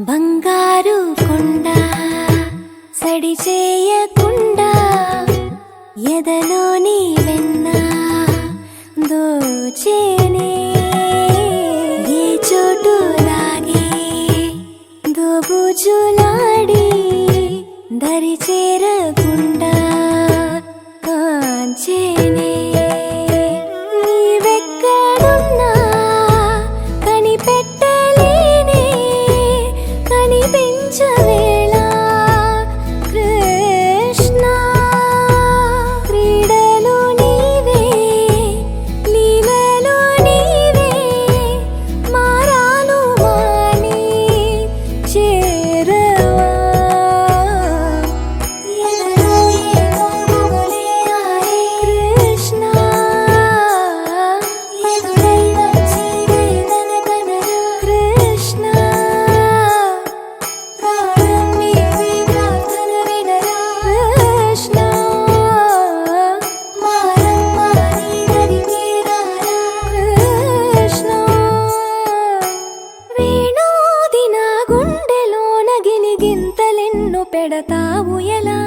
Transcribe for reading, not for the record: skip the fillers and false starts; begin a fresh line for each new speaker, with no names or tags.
బంగారు కొండ సడి చేయకుండా ఎదలోని వెన్న దోచేనే ఏ చోటు లాగే దోబుజులాడి దరి చేరకుండా కాంచేనే నీవెక్కడున్నా కనిపెట్టలేనే కనిపించవేళ కృష్ణ క్రీడలు నీవే లీలలు నీవే మారాను మాని చేరవా ఎదలో ఏదో గుబులే ఆయే కృష్ణ ఎదురై వచ్చి వేదన కనరా కృష్ణ ప్రాణం నీవే ప్రార్థన వినరా కృష్ణ మారమ్మా నీ దరికి రారా కృష్ణ వేణోది నా గుండెలోన గిలిగింతలెన్ను పెడతావు ఎలా